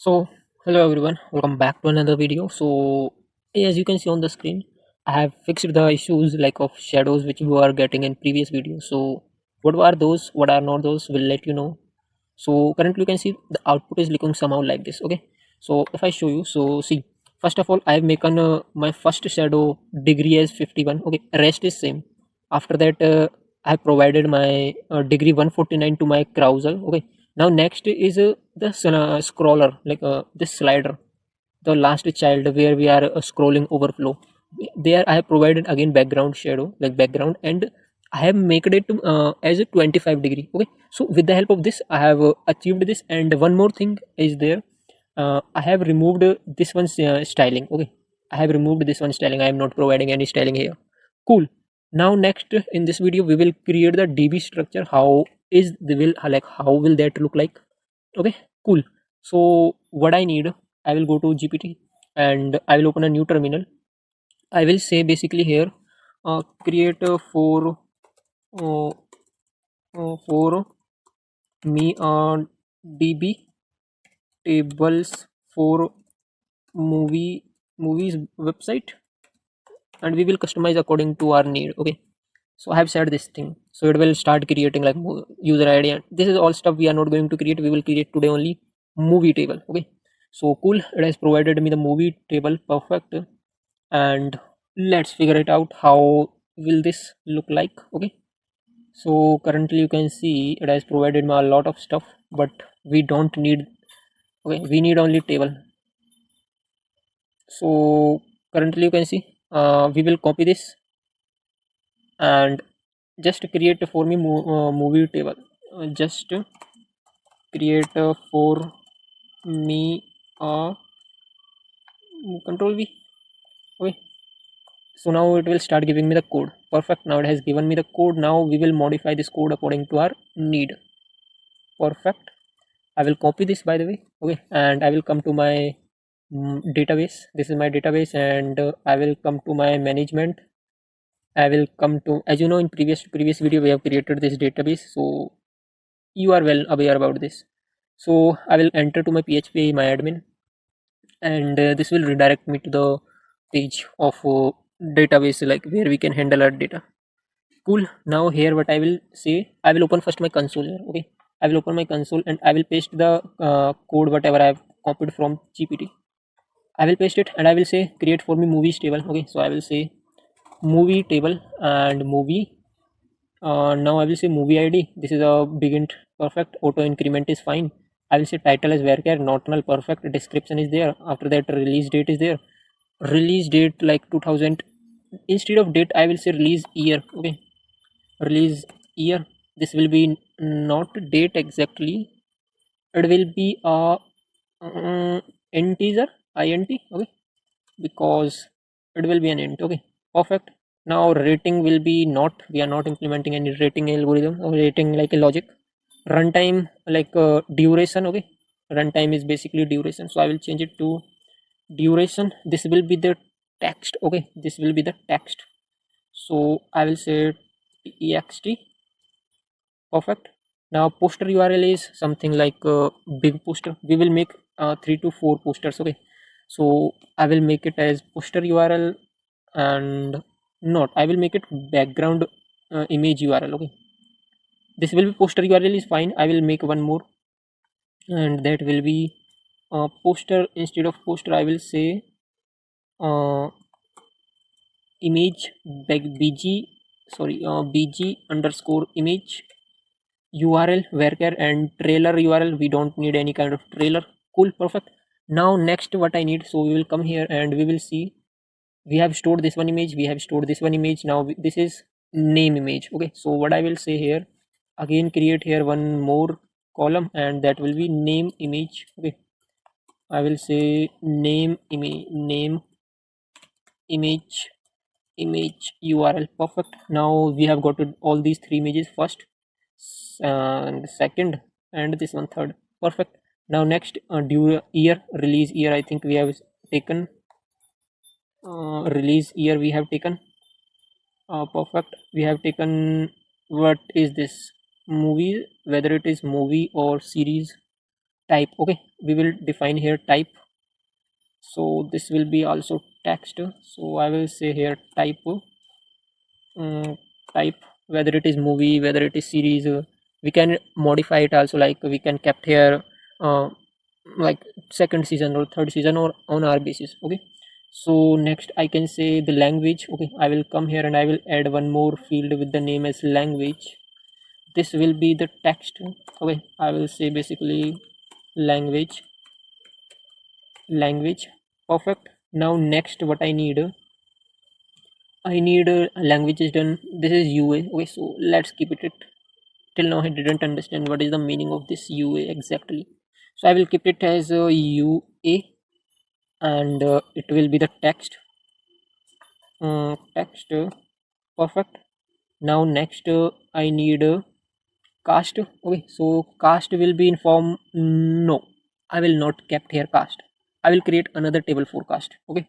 So, hello everyone, welcome back to another video. So, as you can see on the screen, I have fixed the issues like of shadows which we were getting in previous videos. So, what are those? What are not those? Will let you know. So, currently you can see the output is looking somehow like this. Okay. So, if I show you, so see, first of all, I have making my first shadow degree as 51. Okay, rest is same. After that, I have provided my degree 149 to my carousel. Okay, now next is the scroller, like this slider, the last child where we are scrolling overflow. There I have provided again background shadow, like background, and I have made it as a 25 degree. Okay, so with the help of this I have achieved this. And one more thing is there, I have removed this one's styling. Okay, I have removed this one styling. I am not providing any styling here. Cool. Now next in this video we will create the db structure. How is the will like how will that look like? Okay, cool. So what I need, I will go to gpt and I will open a new terminal. I will say basically here, create uh, for me db tables for movies website, and we will customize according to our need. Okay, so I have said this thing, so it will start creating like user id, and this is all stuff we are not going to create. We will create today only movie table. Okay, so cool, it has provided me the movie table. Perfect. And let's figure it out, how will this look like? Okay, so currently you can see it has provided me a lot of stuff, but we don't need. Okay, we need only table. So currently you can see, we will copy this and just create for me movie table. Just create for me uh, control v. Okay, so now it will start giving me the code. Perfect, now it has given me the code. Now we will modify this code according to our need. Perfect, I will copy this by the way. Okay, and I will come to my database. This is my database, and I will come to my management. I will come to, as you know, in previous video we have created this database, so you are well aware about this. So I will enter to my php my admin, and this will redirect me to the page of database, like where we can handle our data. Cool. Now here what I will say, I will open first my console here. Okay, I will open my console and I will paste the code whatever I have copied from gpt. I will paste it and I will say create for me movies table. Okay, so I will say movie table and movie. Now I will say movie ID. This is a begin. Perfect. Auto increment is fine. I will say title as where not null. Perfect. Description is there. After that, release date is there. Release date like 2000. Instead of date, I will say release year. Okay. Release year. This will be not date exactly. It will be a integer int. Okay, because it will be an int. Okay, perfect. Now rating will be not, we are not implementing any rating algorithm or rating like a logic. Runtime like duration. Okay, runtime is basically duration, so I will change it to duration. This will be the text. Okay, this will be the text, so I will say text. Perfect. Now poster url is something like big poster. We will make 3 to 4 posters. Okay, so I will make it as poster url, and not, I will make it background image url. Okay, this will be poster url is fine. I will make one more, and that will be poster. Instead of poster I will say uh, image bg, sorry, bg underscore image url varchar, and trailer url. We don't need any kind of trailer. Cool, perfect. Now next what I need, so we will come here and we will see, we have stored this one image, we have stored this one image. Now this is name image. Okay, so what I will say here, again create here one more column, and that will be name image. Okay, I will say name image, name image, image url. Perfect. Now we have got all these three images, first and second, and this one third. Perfect. Now next, due year, release year, I think we have taken release year we have taken. Perfect, we have taken. What is this movie, whether it is movie or series? type. Okay, we will define here type. So this will be also text, so I will say here type, um, type, whether it is movie, whether it is series, we can modify it also, like we can kept here uh, like second season or third season or on our basis. Okay, so next I can say the language. Okay, I will come here and I will add one more field with the name as language. This will be the text. Okay, I will say basically language, language. Perfect. Now next what I need language is done. This is UA. Okay, so let's keep it. Till now, I didn't understand what is the meaning of this UA exactly. So I will keep it as UA, and it will be the text. Text. Perfect. Now next, I need cast. Okay, so cast will be in form. No, I will not kept here cast. I will create another table for cast. Okay,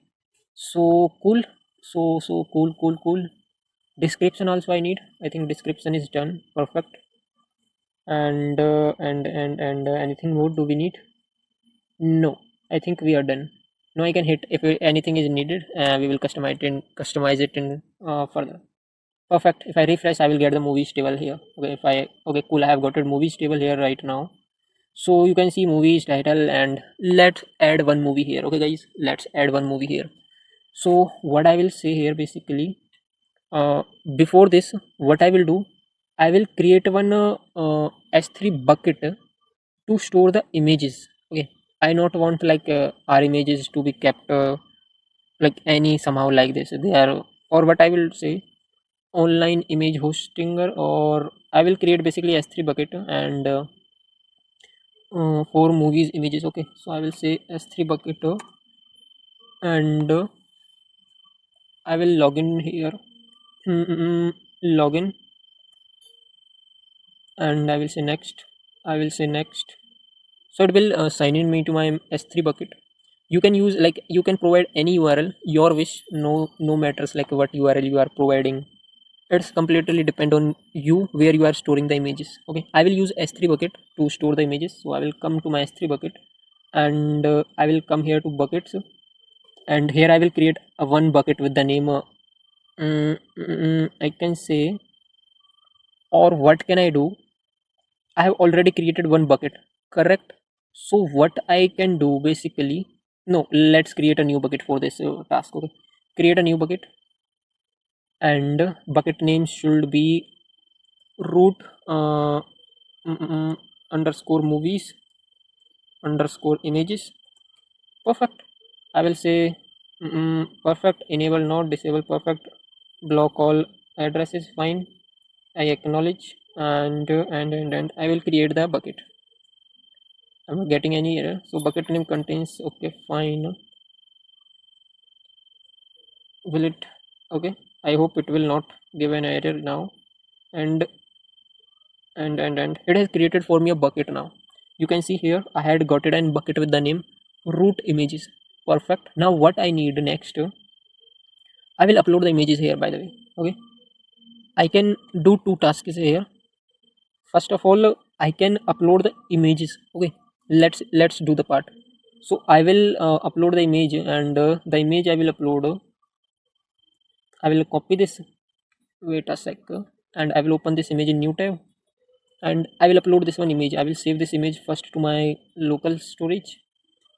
so cool. So cool. Description also I need. I think description is done. Perfect. And anything more do we need? No, I think we are done. Now I can hit if anything is needed. We will customize it in further. Perfect. If I refresh, I will get the movies table here. Okay, if I okay, cool. I have got a movies table here right now. So you can see movies title, and let's add one movie here. Okay, guys, let's add one movie here. So what I will say here basically, uh, before this, what I will do, I will create one S3 bucket to store the images. Okay, I not want like our images to be kept like any somehow like this. They are, or what I will say, online image hosting, or I will create basically S3 bucket and for movies images. Okay, so I will say S3 bucket and I will log in here. Login, and I will say next. I will say next. So it will sign in me to my S3 bucket. You can use, like, you can provide any URL your wish. No matters like what URL you are providing. It's completely depend on you where you are storing the images. Okay, I will use S3 bucket to store the images. So I will come to my S3 bucket, and I will come here to buckets, and here I will create a one bucket with the name. I can say, or what can I do? I have already created one bucket, correct? So what I can do basically, no, let's create a new bucket for this task. Okay, create a new bucket, and bucket name should be root underscore movies underscore images. Perfect. I will say perfect. Enable not disable perfect. Block all addresses. Fine. I acknowledge, and I will create the bucket. I'm not getting any error. So bucket name contains, okay, fine. Will it, okay? I hope it will not give an error now. And it has created for me a bucket now. You can see here I had got it in bucket with the name root images. Perfect. Now what I need next, I will upload the images here, by the way. Okay, I can do two tasks here. First of all, I can upload the images. Okay, let's do the part. So I will upload the image, and the image I will upload, I will copy this. Wait a sec, and I will open this image in new tab, and I will upload this one image. I will save this image first to my local storage.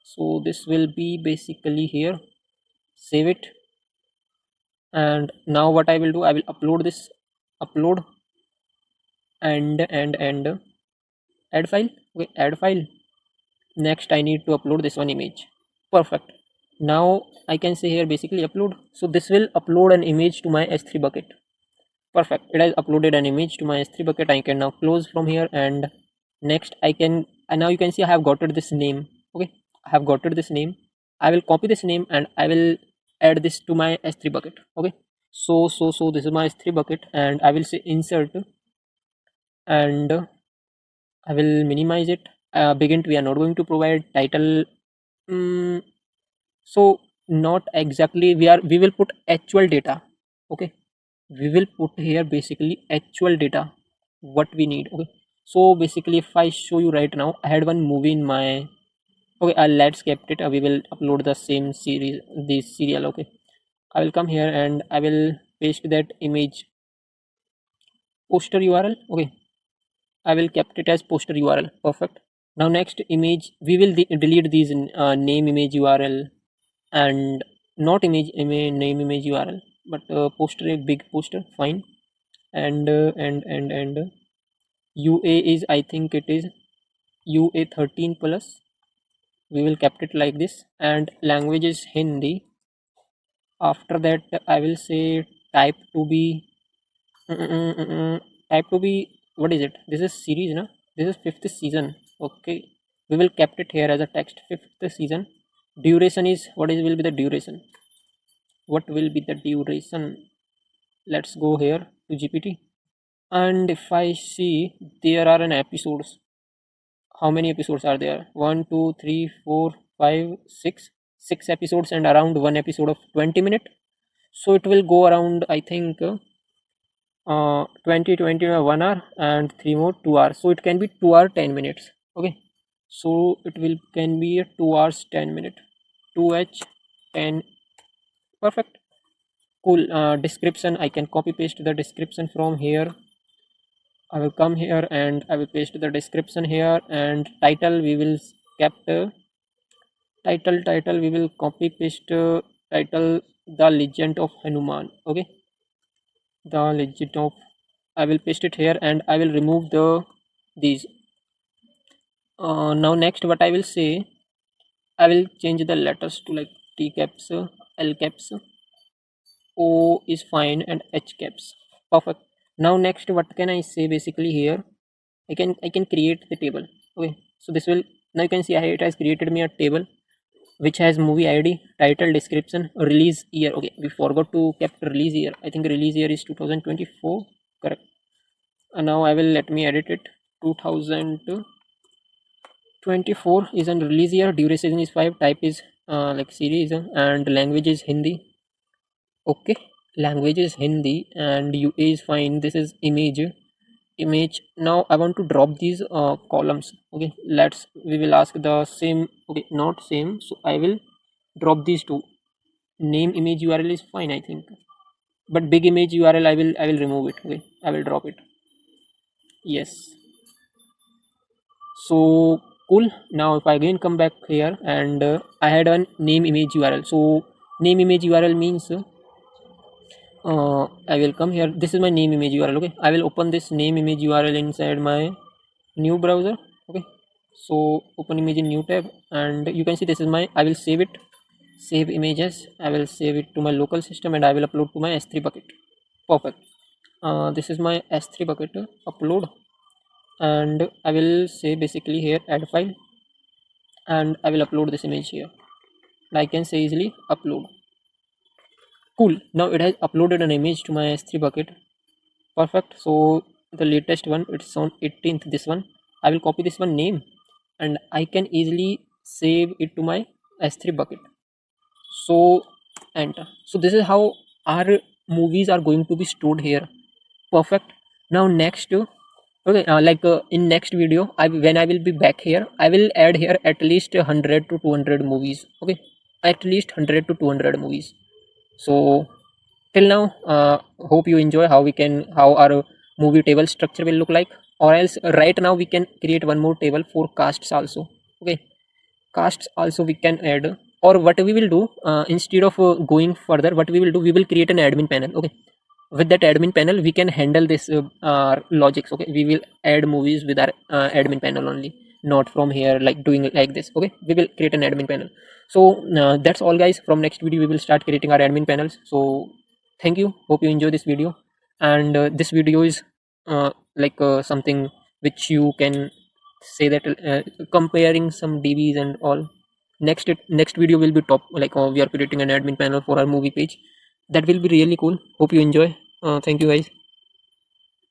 So this will be basically here. Save it, and now what I will do, I will upload this, upload, and add file. Okay, add file. Next I need to upload this one image. Perfect. Now I can say here basically upload. So this will upload an image to my S3 bucket. Perfect, it has uploaded an image to my S3 bucket. I can now close from here, and next I can, and now you can see I have got this name. Okay, I have got this name. I will copy this name and I will add this to my S3 bucket. Okay, so this is my S3 bucket, and I will say insert, and I will minimize it. Begin, we are not going to provide title. mm, so not exactly, we will put actual data. Okay, we will put here basically actual data what we need. Okay, So basically, if I show you right now, I had one movie in my, okay, let's kept it. We will upload the same series, this serial. Okay, I will come here and I will paste that image poster URL. Okay, I will kept it as poster URL. Perfect. Now next image, we will delete these name image URL and not name image URL, but poster, a big poster, fine. And UA is, I think it is UA 13 plus. We will kept it like this, and language is Hindi. After that, I will say type to be type to be, what is it? This is series, na? This is fifth season. Okay, we will kept it here as a text, fifth season. Duration is, what is will be the duration? What will be the duration? Let's go here to GPT. And if I see, there are an episodes. How many episodes are there? One, two, three, four, five, six. Six episodes and around one episode of 20 minutes. So it will go around, I think, 20 1 hour and three more 2 hours. So it can be 2 hour 10 minutes. Okay. So it will can be a 2 hours 10 minute. 2h 10. Perfect. Cool. Description. I can copy paste the description from here. I will come here and I will paste the description here, and title we will kept title we will copy paste title the legend of Hanuman. Okay, the legend of, I will paste it here and I will remove the these. Now next what I will say, I will change the letters to like T caps, L caps, O is fine, and H caps. Perfect. Now next what can I say basically here? I can create the table. Okay, so this will, now you can see it has created me a table which has movie ID, title, description, release year. Okay, we forgot to kept release year. I think release year is 2024. Correct. And now I will let me edit it. 2024 is an release year. Duration is 5. Type is like series, and language is Hindi. Okay, language is Hindi and UA is fine. This is image. Now I want to drop these columns. Okay, we will ask the same. Okay, not same, so I will drop these two. Name image URL is fine, I think, but big image URL I will remove it. Okay, I will drop it. Yes. So cool. Now if I again come back here and I had a name image URL. So name image URL means I will come here. This is my name image URL. Okay, I will open this name image URL inside my new browser. Okay, so open image in new tab, and you can see this is my, I will save it, save images. I will save it to my local system and I will upload to my S3 bucket. Perfect. This is my S3 bucket, upload, and I will say basically here add file, and I will upload this image here. I can say easily upload. Cool. Now it has uploaded an image to my S3 bucket. Perfect. So the latest one, it's on 18th. This one I will copy this one name, and I can easily save it to my S3 bucket. So enter. So this is how our movies are going to be stored here. Perfect. Now next, okay, in next video, when I will be back here, I will add here at least 100 to 200 movies. Okay, at least 100 to 200 movies. So till now, hope you enjoy how our movie table structure will look like. Or else right now we can create one more table for casts also. Okay, casts also we can add. Or what we will do, instead of going further, what we will do, we will create an admin panel. Okay, with that admin panel we can handle this logics. Okay, we will add movies with our admin panel only, not from here like doing it like this. Okay, we will create an admin panel. So that's all guys. From next video we will start creating our admin panels. So thank you, hope you enjoy this video. And this video is something which you can say that comparing some dbs and all. Next video will be top, we are creating an admin panel for our movie page. That will be really cool. Hope you enjoy. Thank you guys.